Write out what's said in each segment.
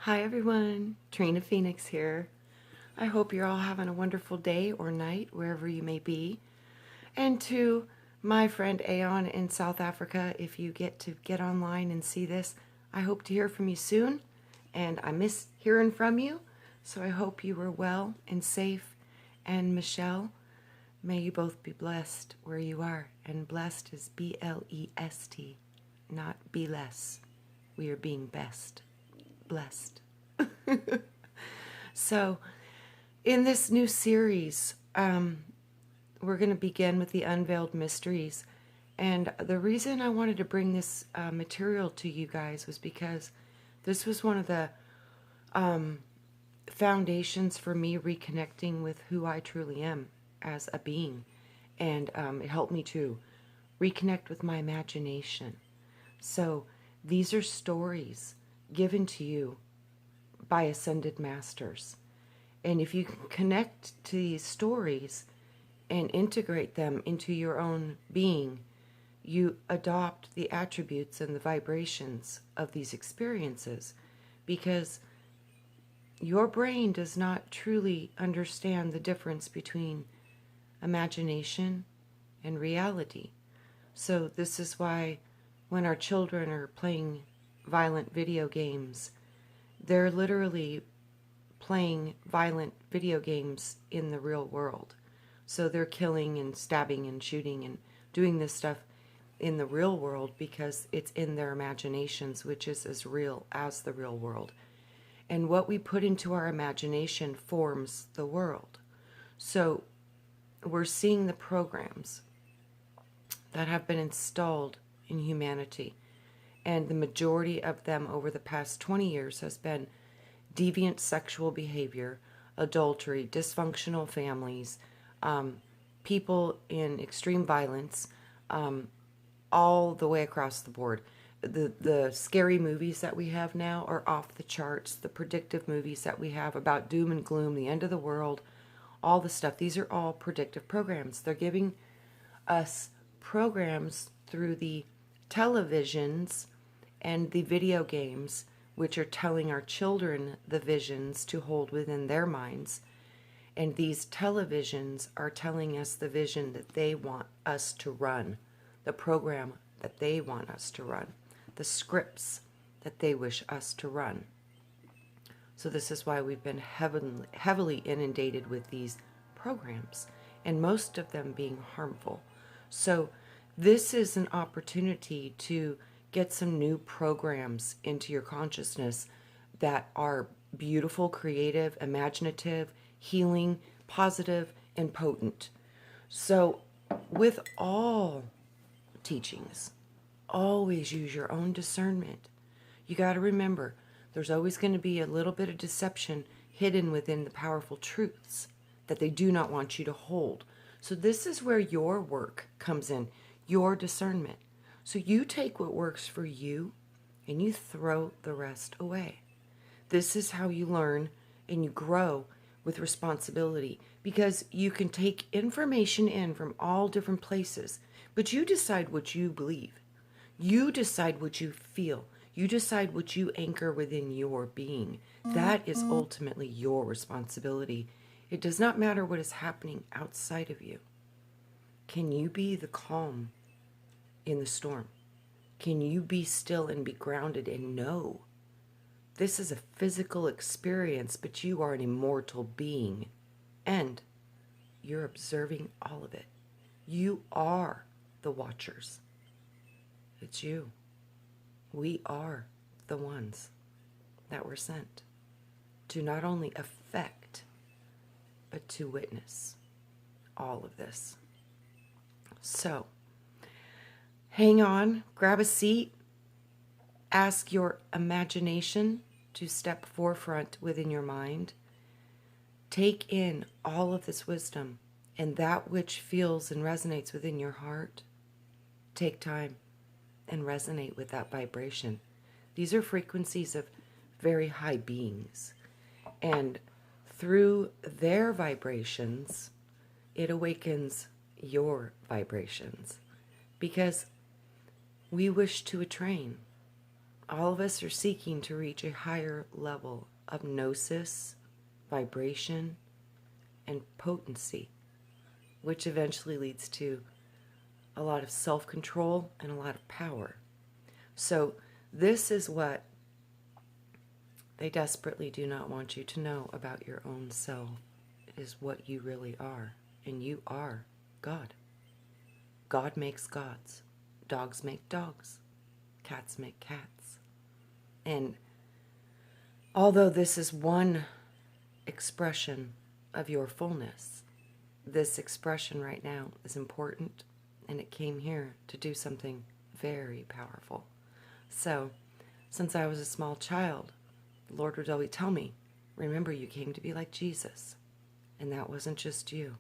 Hi everyone, Trina Phoenix here. I hope you're all having a wonderful day or night wherever you may be. And to my friend Aeon in South Africa, if you get to get online and see this, I hope to hear from you soon. And I miss hearing from you, so I hope you were well and safe. And Michelle, may you both be blessed where you are. And blessed is B-L-E-S-T, not be less. We are being best. Blessed. So, in this new series, we're going to begin with the Unveiled Mysteries. And the reason I wanted to bring this material to you guys was because this was one of the foundations for me reconnecting with who I truly am as a being. And it helped me to reconnect with my imagination. So, these are stories given to you by ascended masters. And if you can connect to these stories and integrate them into your own being, you adopt the attributes and the vibrations of these experiences, because your brain does not truly understand the difference between imagination and reality. So this is why when our children are playing violent video games, they're literally playing violent video games in the real world. So they're killing and stabbing and shooting and doing this stuff in the real world because it's in their imaginations, which is as real as the real world. And what we put into our imagination forms the world. So we're seeing the programs that have been installed in humanity. And the majority of them over the past 20 years has been deviant sexual behavior, adultery, dysfunctional families, people in extreme violence, all the way across the board. The scary movies that we have now are off the charts. The predictive movies that we have about doom and gloom, the end of the world, all the stuff. These are all predictive programs. They're giving us programs through the televisions and the video games, which are telling our children the visions to hold within their minds. And these televisions are telling us the vision that they want us to run, the program that they want us to run, the scripts that they wish us to run. So this is why we've been heavily inundated with these programs, and most of them being harmful. So this is an opportunity to get some new programs into your consciousness that are beautiful, creative, imaginative, healing, positive, and potent. So with all teachings, always use your own discernment. You got to remember, there's always going to be a little bit of deception hidden within the powerful truths that they do not want you to hold. So this is where your work comes in, your discernment. So you take what works for you and you throw the rest away. This is how you learn and you grow with responsibility, because you can take information in from all different places, but you decide what you believe. You decide what you feel. You decide what you anchor within your being. That is ultimately your responsibility. It does not matter what is happening outside of you. Can you be the calm in the storm? Can you be still and be grounded and know this is a physical experience, but you are an immortal being, and you're observing all of it. You are the watchers. It's you. We are the ones that were sent to not only affect, but to witness all of this. So, hang on, grab a seat, ask your imagination to step forefront within your mind. Take in all of this wisdom and that which feels and resonates within your heart. Take time and resonate with that vibration. These are frequencies of very high beings. And through their vibrations, it awakens your vibrations. Because we wish to attrain all of us are seeking to reach a higher level of gnosis, vibration, and potency, which eventually leads to a lot of self-control and a lot of power. So this is what they desperately do not want you to know about your own self, is what you really are. And you are God. God makes gods. Dogs make dogs. Cats make cats. And although this is one expression of your fullness, this expression right now is important, and it came here to do something very powerful. So, since I was a small child, the Lord would always tell me, remember, you came to be like Jesus. And that wasn't just you.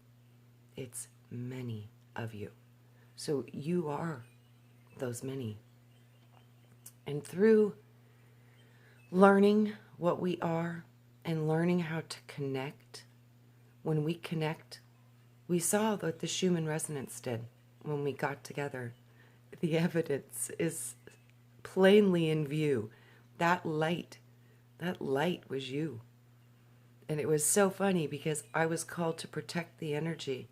It's many of you. So you are those many. And through learning what we are and learning how to connect, when we connect, we saw what the Schumann resonance did when we got together. The evidence is plainly in view. That light was you. And it was so funny because I was called to protect the energy.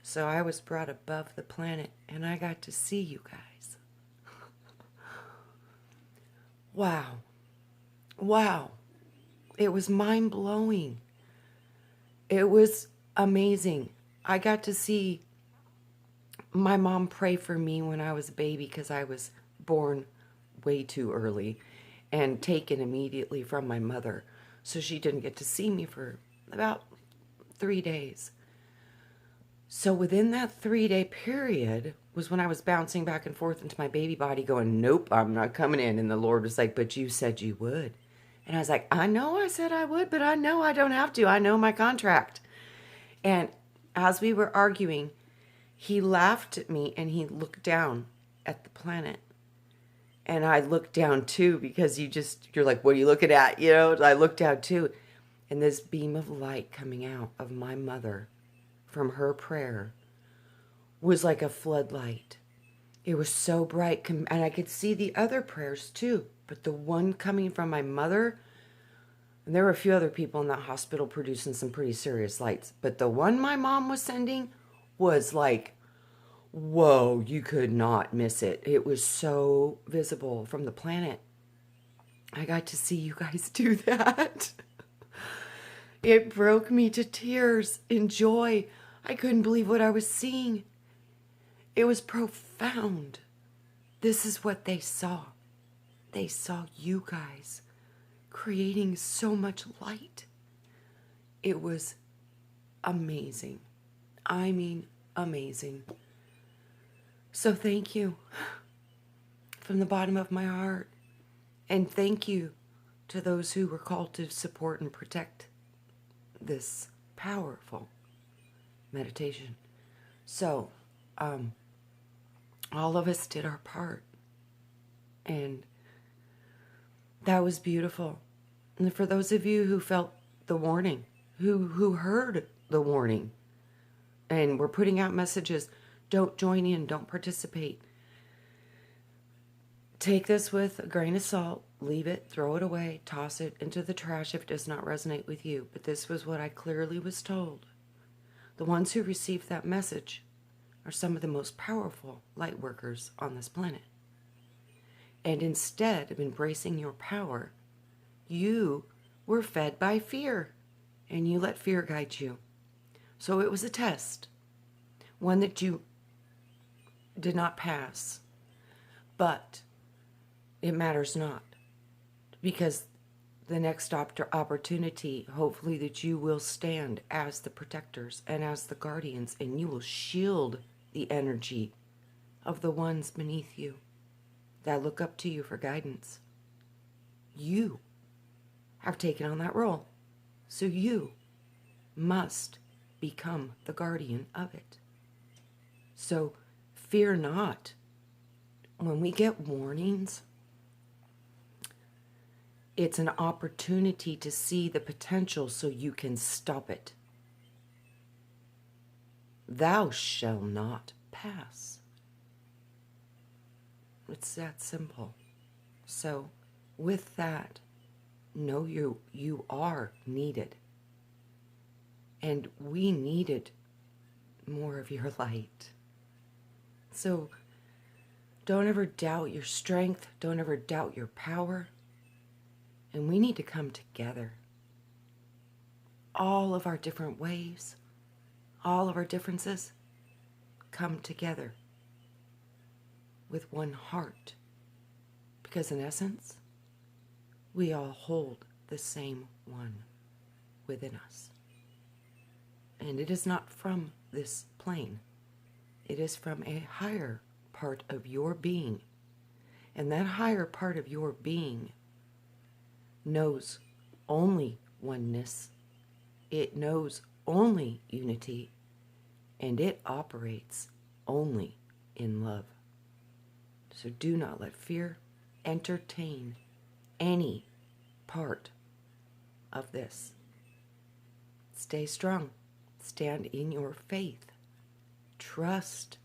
So I was brought above the planet and I got to see you guys. Wow. Wow. It was mind-blowing. It was amazing. I got to see my mom pray for me when I was a baby because I was born way too early and taken immediately from my mother. So she didn't get to see me for about 3 days. So within that 3-day period was when I was bouncing back and forth into my baby body going, nope, I'm not coming in. And the Lord was like, but you said you would. And I was like, I know I said I would, but I know I don't have to. I know my contract. And as we were arguing, he laughed at me and he looked down at the planet. And I looked down too because you're like, what are you looking at? You know, I looked down too. And this beam of light coming out of my mother from her prayer was like a floodlight. It was so bright. And I could see the other prayers too. But the one coming from my mother, and there were a few other people in that hospital producing some pretty serious lights. But the one my mom was sending was like, whoa, you could not miss it. It was so visible from the planet. I got to see you guys do that. It broke me to tears in joy. I couldn't believe what I was seeing. It was profound. This is what they saw. They saw you guys creating so much light. It was amazing. I mean, amazing. So thank you from the bottom of my heart. And thank you to those who were called to support and protect this powerful meditation. So, all of us did our part. And that was beautiful. And for those of you who felt the warning, who heard the warning, and were putting out messages, don't join in, don't participate. Take this with a grain of salt, leave it, throw it away, toss it into the trash if it does not resonate with you. But this was what I clearly was told. The ones who received that message are some of the most powerful light workers on this planet. And instead of embracing your power, you were fed by fear, and you let fear guide you. So it was a test, one that you did not pass, but it matters not, because the next opportunity, hopefully, that you will stand as the protectors and as the guardians, and you will shield the energy of the ones beneath you that look up to you for guidance. You have taken on that role, so you must become the guardian of it. So fear not. When we get warnings, it's an opportunity to see the potential so you can stop it. Thou shalt not pass. It's that simple. So with that, know you are needed. And we needed more of your light. So don't ever doubt your strength. Don't ever doubt your power. And we need to come together. All of our different ways, all of our differences, come together with one heart. Because in essence, we all hold the same one within us. And it is not from this plane. It is from a higher part of your being. And that higher part of your being knows only oneness. It knows only unity. And it operates only in love. So do not let fear entertain any part of this. Stay strong. Stand in your faith. Trust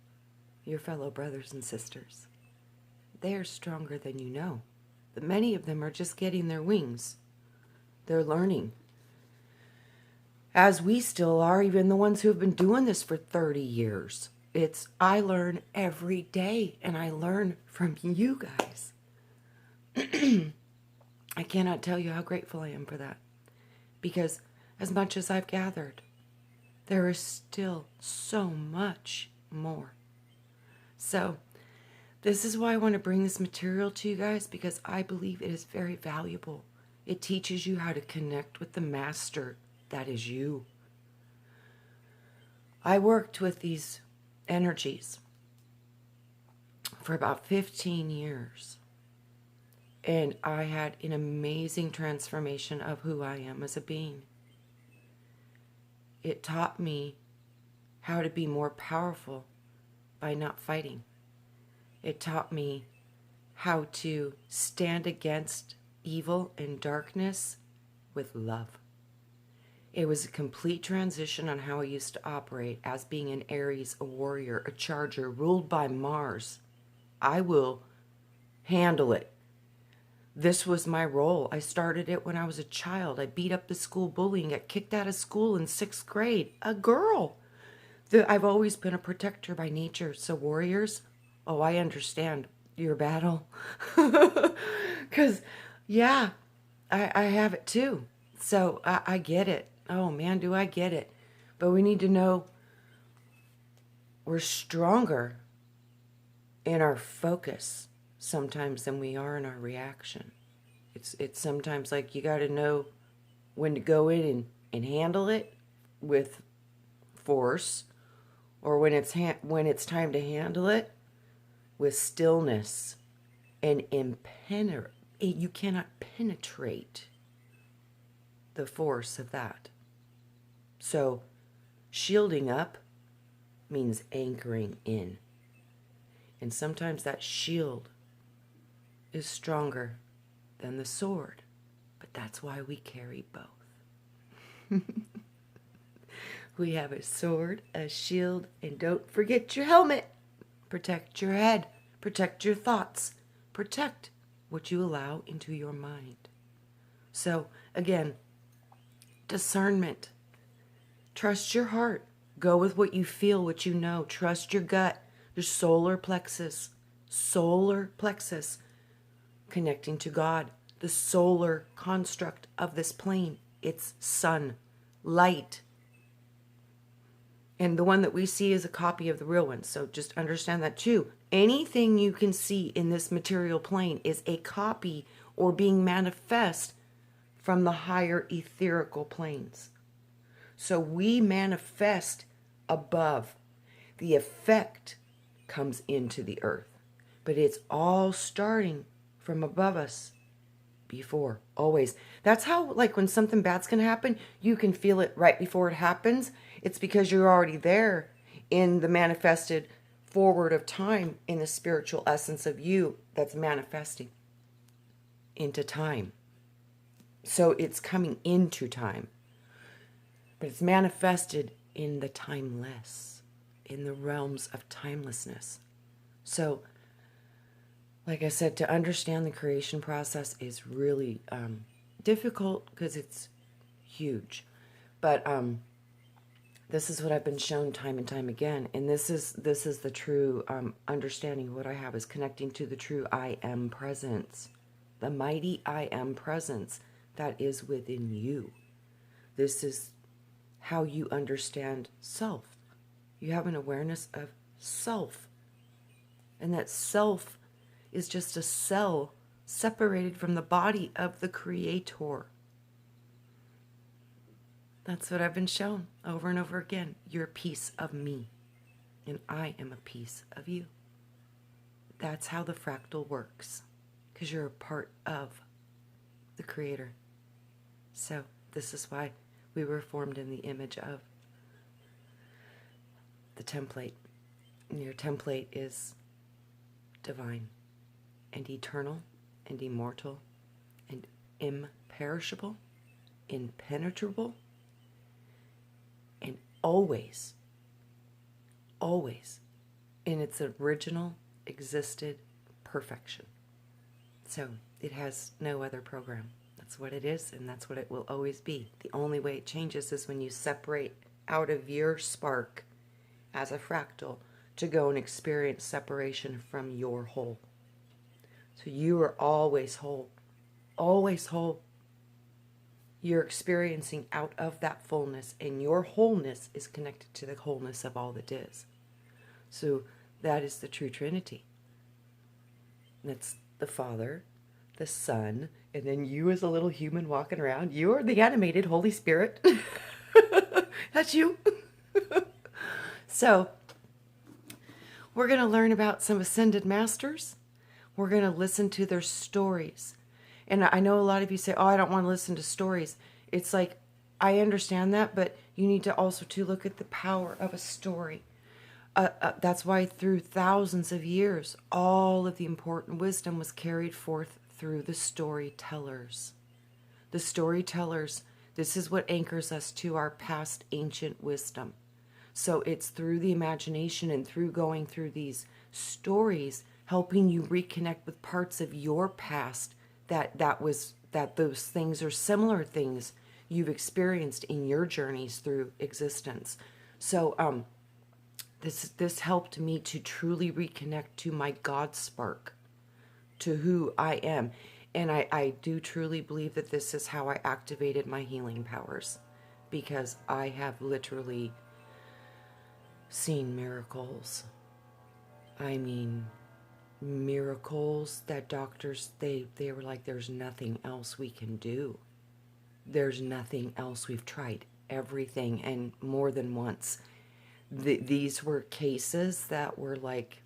your fellow brothers and sisters. They are stronger than you know. But many of them are just getting their wings. They're learning. As we still are, even the ones who have been doing this for 30 years. I learn every day, and I learn from you guys. I cannot tell you how grateful I am for that. Because as much as I've gathered, there is still so much more. So, this is why I want to bring this material to you guys, because I believe it is very valuable. It teaches you how to connect with the master that is you. I worked with these energies for about 15 years. And I had an amazing transformation of who I am as a being. It taught me how to be more powerful by not fighting. It taught me how to stand against evil and darkness with love. It was a complete transition on how I used to operate as being an Aries, a warrior, a charger, ruled by Mars. I will handle it. This was my role. I started it when I was a child. I beat up the school bullying, got kicked out of school in 6th grade. A girl. I've always been a protector by nature. So warriors, oh, I understand your battle. Because, yeah, I have it too. So I get it. Oh, man, do I get it. But we need to know we're stronger in our focus sometimes than we are in our reaction. It's sometimes like you got to know when to go in and handle it with force, or when it's time to handle it with stillness and you cannot penetrate the force of that. So shielding up means anchoring in. And sometimes that shield is stronger than the sword. But that's why we carry both. We have a sword, a shield, and don't forget your helmet. Protect your head. Protect your thoughts. Protect what you allow into your mind. So, again, discernment. Trust your heart. Go with what you feel, what you know. Trust your gut, your solar plexus. Solar plexus. Connecting to God. The solar construct of this plane. It's sun, light. And the one that we see is a copy of the real one. So just understand that too. Anything you can see in this material plane is a copy or being manifest from the higher etherical planes. So we manifest above. The effect comes into the earth. But it's all starting from above us. Before, always. That's how, like, when something bad's going to happen, you can feel it right before it happens. It's because you're already there in the manifested forward of time, in the spiritual essence of you that's manifesting into time. So it's coming into time. But it's manifested in the timeless, in the realms of timelessness. So Like I said, to understand the creation process is really difficult because it's huge. But this is what I've been shown time and time again, and this is the true understanding. What I have is connecting to the true I am presence, the mighty I am presence that is within you. This is how you understand self. You have an awareness of self, and that self is just a cell separated from the body of the Creator. That's what I've been shown over and over again. You're a piece of me, and I am a piece of you. That's how the fractal works, because you're a part of the Creator. So this is why we were formed in the image of the template. And your template is divine and eternal and immortal and imperishable, impenetrable, and always in its original existed perfection. So it has no other program. That's what it is, and that's what it will always be. The only way it changes is when you separate out of your spark as a fractal to go and experience separation from your whole. So you are always whole. Always whole. You're experiencing out of that fullness, and your wholeness is connected to the wholeness of all that is. So that is the true Trinity. That's the Father, the Son, and then you as a little human walking around. You are the animated Holy Spirit. That's you. So we're going to learn about some ascended masters. We're going to listen to their stories. And I know a lot of you say, oh, I don't want to listen to stories. It's like, I understand that, but you need to also to look at the power of a story. That's why through thousands of years, all of the important wisdom was carried forth through the storytellers. The storytellers, this is what anchors us to our past ancient wisdom. So it's through the imagination and through going through these stories, helping you reconnect with parts of your past that those things are similar things you've experienced in your journeys through existence. So this helped me to truly reconnect to my God spark, to who I am. And I do truly believe that this is how I activated my healing powers, because I have literally seen miracles. I mean, miracles that doctors, they were like, there's nothing else we can do. There's nothing else. We've tried everything, and more than once. These were cases that were like,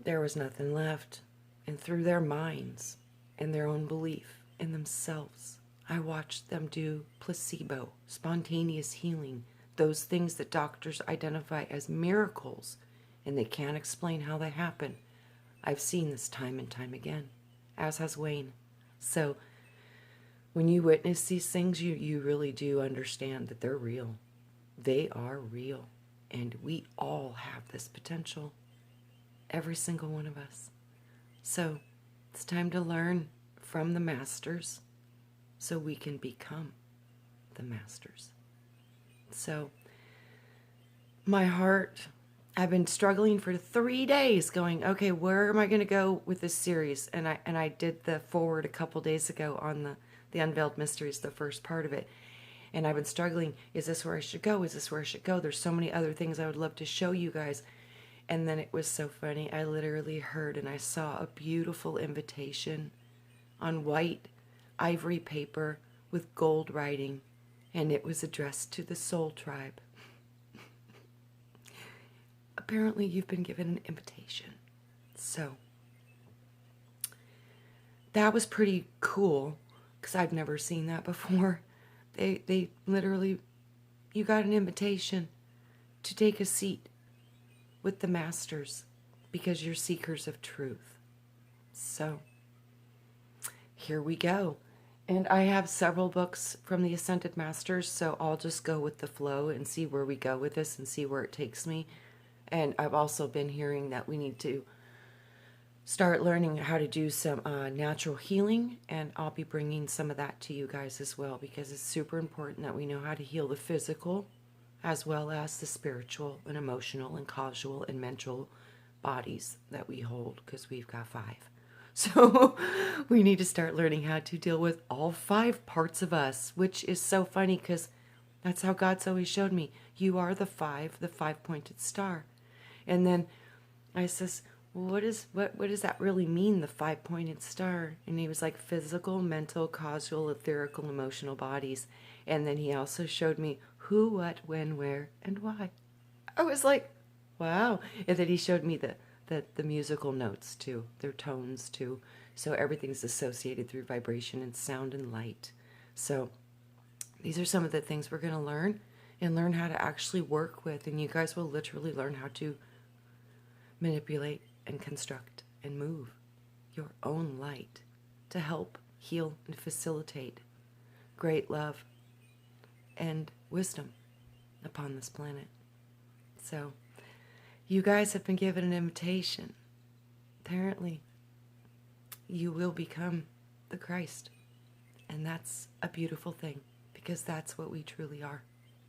there was nothing left. And through their minds and their own belief in themselves, I watched them do placebo, spontaneous healing, those things that doctors identify as miracles, and they can't explain how they happen. I've seen this time and time again, as has Wayne. So when you witness these things, you really do understand that they're real. They are real. And we all have this potential. Every single one of us. So it's time to learn from the masters so we can become the masters. So my heart, I've been struggling for 3 days going, okay, where am I going to go with this series? And I did the forward a couple days ago on the Unveiled Mysteries, the first part of it. And I've been struggling, is this where I should go? Is this where I should go? There's so many other things I would love to show you guys. And then it was so funny. I literally heard and I saw a beautiful invitation on white ivory paper with gold writing. And it was addressed to the Soul Tribe. Apparently you've been given an invitation. So that was pretty cool, because I've never seen that before. They literally, you got an invitation to take a seat with the masters because you're seekers of truth. So here we go. And I have several books from the Ascended Masters, so I'll just go with the flow and see where we go with this and see where it takes me. And I've also been hearing that we need to start learning how to do some natural healing, and I'll be bringing some of that to you guys as well, because it's super important that we know how to heal the physical as well as the spiritual and emotional and causal and mental bodies that we hold, because we've got 5. So we need to start learning how to deal with all 5 parts of us, which is so funny because that's how God's always showed me. You are the 5, the 5-pointed star. And then I says, well, what does that really mean, the 5-pointed star? And he was like, physical, mental, causal, etherical, emotional bodies. And then he also showed me who, what, when, where, and why. I was like, wow. And then he showed me the musical notes too, their tones too. So everything's associated through vibration and sound and light. So these are some of the things we're going to learn, and learn how to actually work with. And you guys will literally learn how to manipulate and construct and move your own light to help heal and facilitate great love and wisdom upon this planet. So you guys have been given an invitation. Apparently, you will become the Christ. And that's a beautiful thing, because that's what we truly are.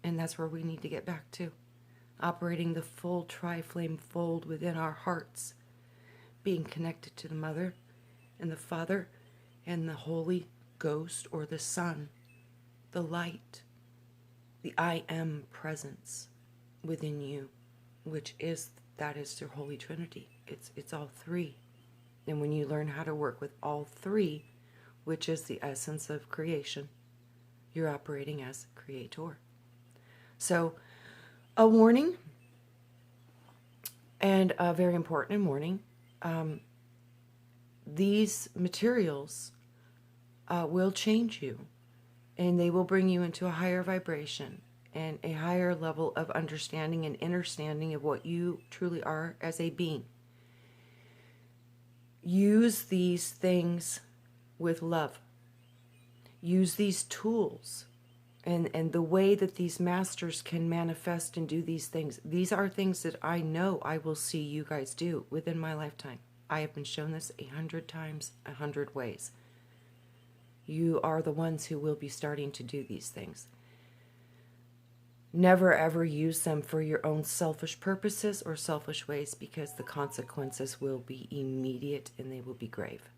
And that's where we need to get back to. Operating the full tri-flame fold within our hearts. Being connected to the Mother and the Father and the Holy Ghost, or the Son, the light, the I Am presence within you, that is the Holy Trinity. It's all 3. And when you learn how to work with all 3, which is the essence of creation, you're operating as creator. So, a warning, and a very important warning, these materials will change you, and they will bring you into a higher vibration and a higher level of understanding and understanding of what you truly are as a being. Use these things with love. Use these tools and the way that these masters can manifest and do these things. These are things that I know I will see you guys do within my lifetime. I have been shown this 100 times, 100 ways. You are the ones who will be starting to do these things. Never ever use them for your own selfish purposes or selfish ways, because the consequences will be immediate and they will be grave.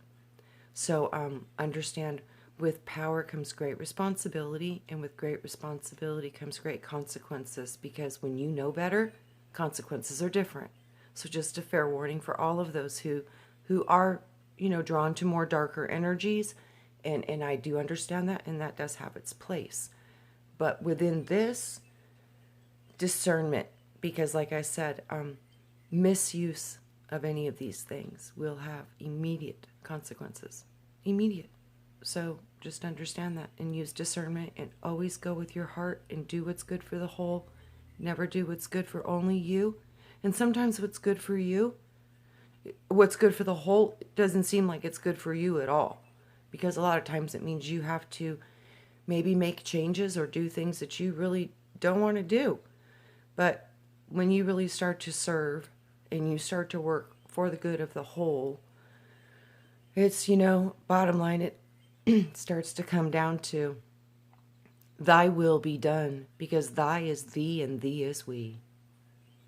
So understand, with power comes great responsibility, and with great responsibility comes great consequences, because when you know better, consequences are different. So just a fair warning for all of those who are, drawn to more darker energies, and I do understand that, and that does have its place. But within this, discernment, because like I said, misuse of any of these things will have immediate consequences. Immediate. So just understand that, and use discernment, and always go with your heart and do what's good for the whole. Never do what's good for only you. And sometimes what's good for you, what's good for the whole, doesn't seem like it's good for you at all. Because a lot of times it means you have to maybe make changes or do things that you really don't want to do. But when you really start to serve and you start to work for the good of the whole, it's, bottom line, it starts to come down to thy will be done, because thy is thee and thee is we.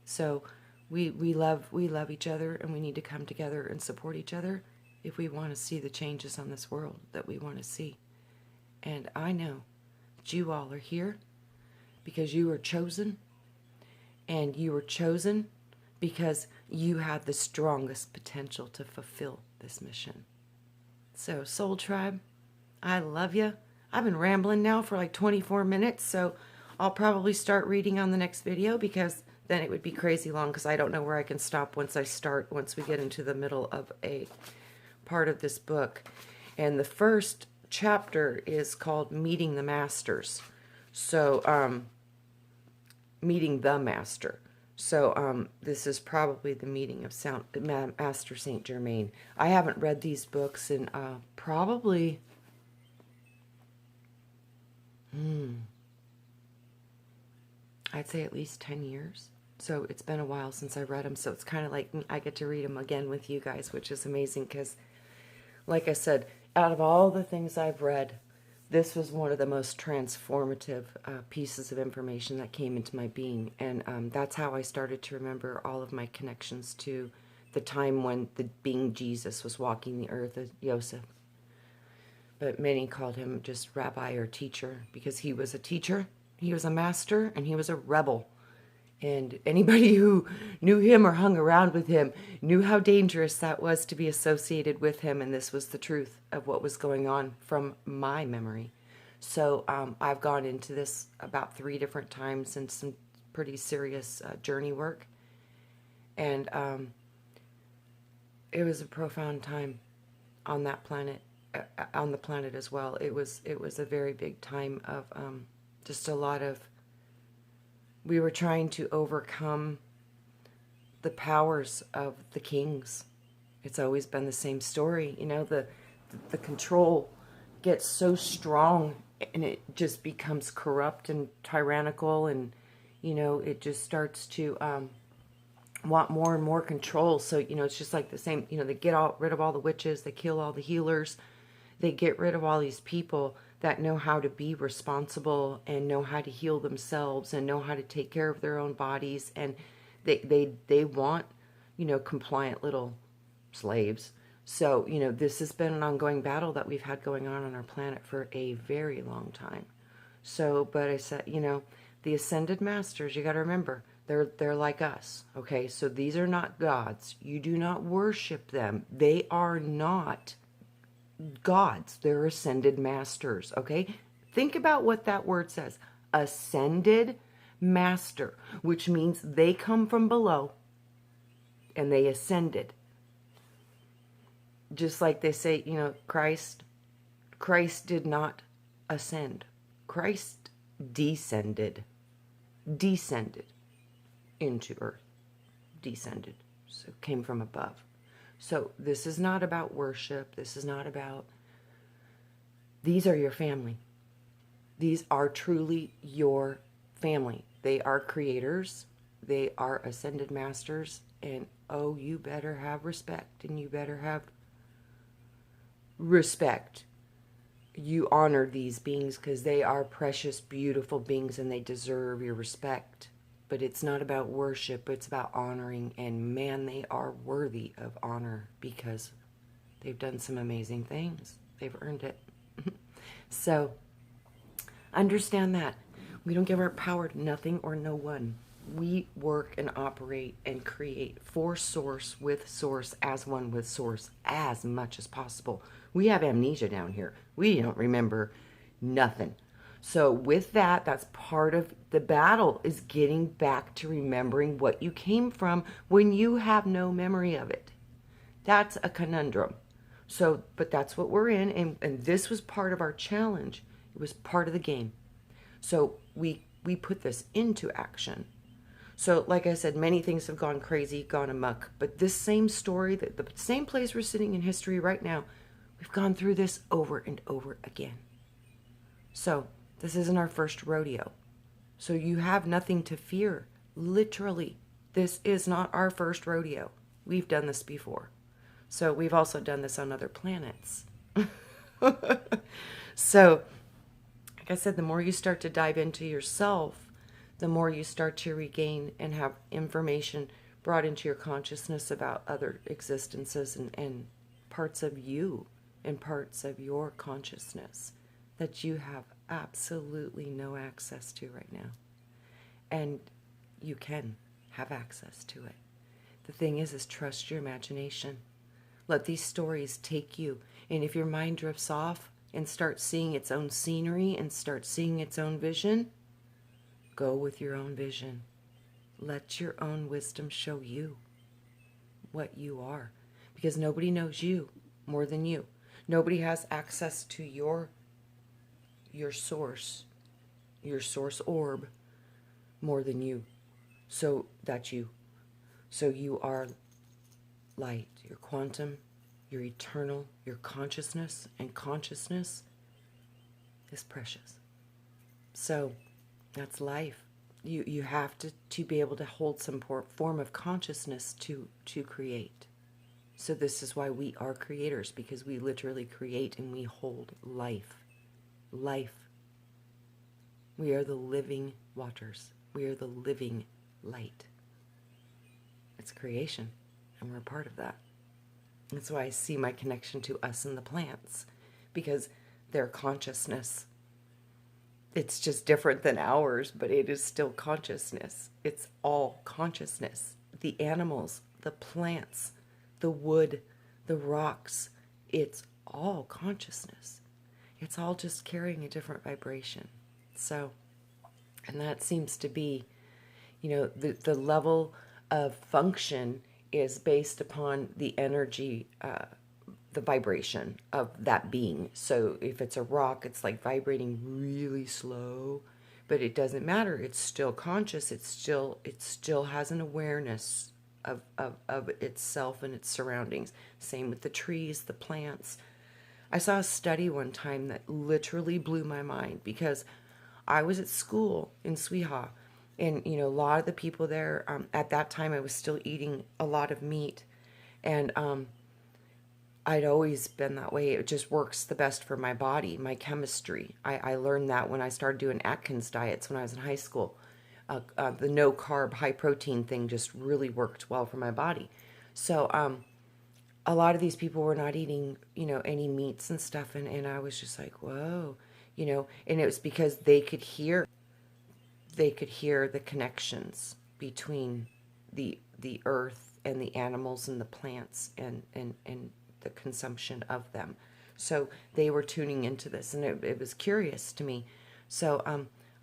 So we love each other, and we need to come together and support each other if we want to see the changes on this world that we want to see. And I know that you all are here because you were chosen. And you were chosen because you have the strongest potential to fulfill this mission. So, Soul Tribe, I love you. I've been rambling now for like 24 minutes, so I'll probably start reading on the next video, because then it would be crazy long, because I don't know where I can stop once we get into the middle of a part of this book. And the first chapter is called Meeting the Masters. So, meeting the master. So this is probably the meeting of Master Saint Germain. I haven't read these books in probably I'd say at least 10 years. So it's been a while since I read them. So it's kind of like I get to read them again with you guys, which is amazing because, like I said, out of all the things I've read, this was one of the most transformative pieces of information that came into my being. And that's how I started to remember all of my connections to the time when the being Jesus was walking the earth as Joseph. But many called him just rabbi or teacher because he was a teacher, he was a master, and he was a rebel. And anybody who knew him or hung around with him knew how dangerous that was to be associated with him. And this was the truth of what was going on from my memory. So I've gone into this about 3 different times in some pretty serious journey work. And it was a profound time on that planet, on the planet as well. It was a very big time of just a lot of, we were trying to overcome the powers of the kings. It's always been the same story. You know, the control gets so strong and it just becomes corrupt and tyrannical, and, you know, it just starts to want more and more control. So, you know, it's just like the same, you know, they get rid of all the witches, they kill all the healers, they get rid of all these people that know how to be responsible and know how to heal themselves and know how to take care of their own bodies. And they want, you know, compliant little slaves. So, you know, this has been an ongoing battle that we've had going on our planet for a very long time. So, but I said, you know, the ascended masters, you got to remember, they're like us. Okay. So these are not gods. You do not worship them. They are not gods. They're ascended masters. Okay. Think about what that word says. Ascended master, which means they come from below and they ascended. Just like they say, you know, Christ did not ascend. Christ descended into earth. Descended. So came from above. So this is not about worship. This is not about, these are your family. These are truly your family. They are creators. They are ascended masters. And oh, you better have respect, and you better have respect. You honor these beings because they are precious, beautiful beings and they deserve your respect. But it's not about worship, it's about honoring. And man, they are worthy of honor because they've done some amazing things. They've earned it. So understand that. We don't give our power to nothing or no one. We work and operate and create for source, with source, as one with source, as much as possible. We have amnesia down here. We don't remember nothing. So with that, that's part of the battle, is getting back to remembering what you came from when you have no memory of it. That's a conundrum. So, but that's what we're in, and this was part of our challenge. It was part of the game. So we put this into action. So like I said, many things have gone crazy, gone amok, but this same story, the same place we're sitting in history right now, we've gone through this over and over again. So this isn't our first rodeo. So you have nothing to fear. Literally, this is not our first rodeo. We've done this before. So we've also done this on other planets. So, like I said, the more you start to dive into yourself, the more you start to regain and have information brought into your consciousness about other existences and parts of you and parts of your consciousness that you have absolutely no access to right now. And you can have access to it. The thing is trust your imagination. Let these stories take you. And if your mind drifts off and starts seeing its own scenery and starts seeing its own vision, go with your own vision. Let your own wisdom show you what you are. Because nobody knows you more than you. Nobody has access to your source orb more than you. So that's you. So you are light, your quantum, your eternal, your consciousness, and consciousness is precious. So that's life. You have to be able to hold some form of consciousness to create. So this is why we are creators, because we literally create and we hold life. Life. We are the living waters. We are the living light. It's creation, and we're a part of that. That's why I see my connection to us and the plants, because their consciousness, it's just different than ours, but it is still consciousness. It's all consciousness. The animals, the plants, the wood, the rocks, it's all consciousness. It's all just carrying a different vibration. So, and that seems to be, the level of function is based upon the energy, the vibration of that being. So if it's a rock, it's like vibrating really slow, but it doesn't matter. It's still conscious. It still has an awareness of itself and its surroundings. Same with the trees, the plants. I saw a study one time that literally blew my mind, because I was at school in Sweeha, and a lot of the people there, at that time I was still eating a lot of meat, and I'd always been that way. It just works the best for my body, my chemistry. I learned that when I started doing Atkins diets when I was in high school. The no carb, high protein thing just really worked well for my body. So a lot of these people were not eating, any meats and stuff. And I was just like, whoa, and it was because they could hear the connections between the earth and the animals and the plants and the consumption of them. So they were tuning into this, and it was curious to me. So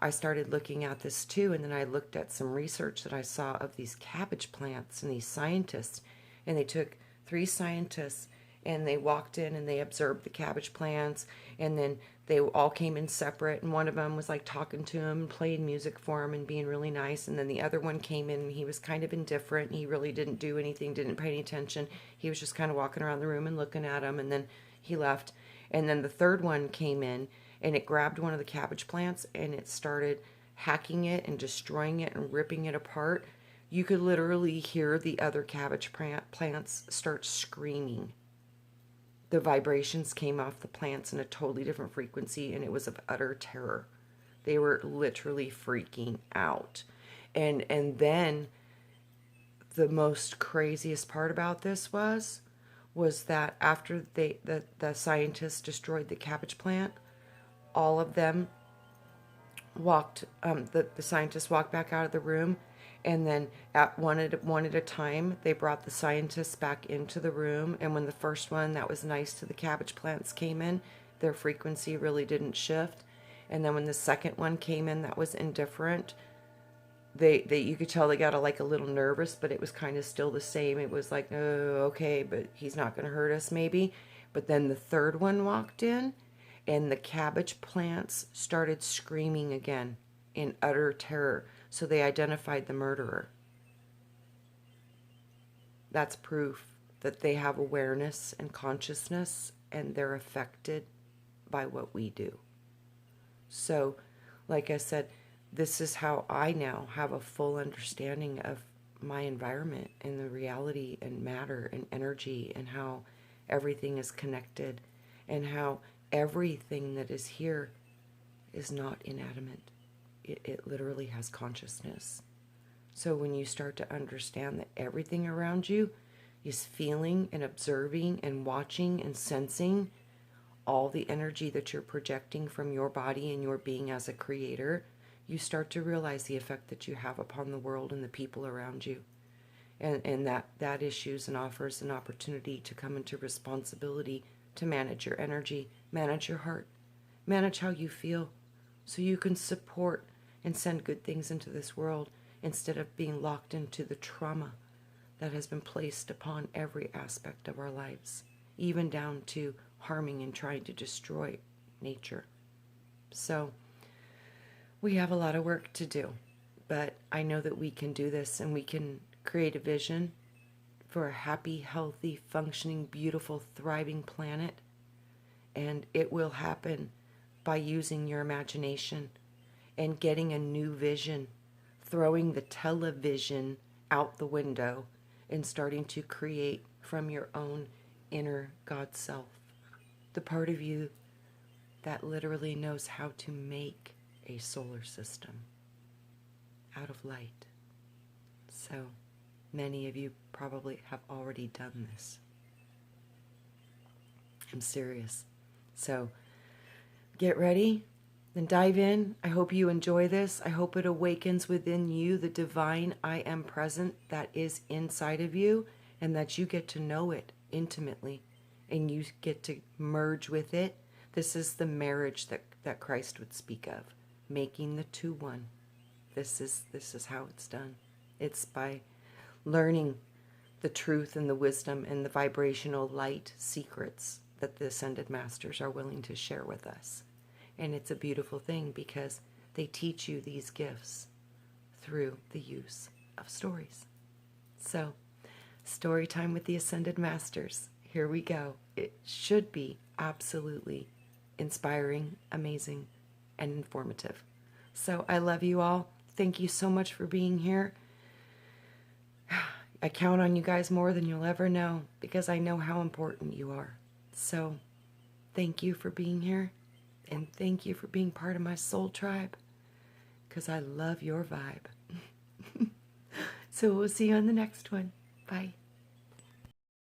I started looking at this too, and then I looked at some research that I saw of these cabbage plants and these scientists, and they took 3 scientists and they walked in and they observed the cabbage plants, and then they all came in separate, and one of them was like talking to him and playing music for him and being really nice, and then the other one came in and he was kind of indifferent. He really didn't do anything, didn't pay any attention. He was just kind of walking around the room and looking at him, and then he left. And then the third one came in and it grabbed one of the cabbage plants and it started hacking it and destroying it and ripping it apart. You could literally hear the other cabbage plants start screaming. The vibrations came off the plants in a totally different frequency, and it was of utter terror. They were literally freaking out. And then the most craziest part about this was that after the scientists destroyed the cabbage plant, all of them walked, the scientists walked back out of the room, and then at one at a time, they brought the scientists back into the room. And when the first one that was nice to the cabbage plants came in, their frequency really didn't shift. And then when the second one came in that was indifferent, they you could tell they got a little nervous, but it was kind of still the same. It was like, oh, okay, but he's not going to hurt us maybe. But then the third one walked in, and the cabbage plants started screaming again in utter terror. So they identified the murderer. That's proof that they have awareness and consciousness, and they're affected by what we do. So, like I said, this is how I now have a full understanding of my environment and the reality and matter and energy, and how everything is connected, and how everything that is here is not inanimate. It literally has consciousness. So when you start to understand that everything around you is feeling and observing and watching and sensing all the energy that you're projecting from your body and your being as a creator, you start to realize the effect that you have upon the world and the people around you. And that issues and offers an opportunity to come into responsibility to manage your energy, manage your heart, manage how you feel, so you can support and send good things into this world instead of being locked into the trauma that has been placed upon every aspect of our lives, even down to harming and trying to destroy nature. So we have a lot of work to do, but I know that we can do this, and we can create a vision for a happy, healthy, functioning, beautiful, thriving planet. And it will happen by using your imagination and getting a new vision throwing the television out the window and starting to create from your own inner God self, the part of you that literally knows how to make a solar system out of light. So many of you probably have already done this. I'm serious. So get ready, then dive in. I hope you enjoy this. I hope it awakens within you the divine I am present that is inside of you, and that you get to know it intimately and you get to merge with it. This is the marriage that Christ would speak of, making the two one. This is how it's done. It's by learning the truth and the wisdom and the vibrational light secrets that the Ascended Masters are willing to share with us. And it's a beautiful thing because they teach you these gifts through the use of stories. So, story time with the Ascended Masters. Here we go. It should be absolutely inspiring, amazing, and informative. So I love you all. Thank you so much for being here. I count on you guys more than you'll ever know because I know how important you are. So thank you for being here, and thank you for being part of my soul tribe because I love your vibe. So we'll see you on the next one. Bye.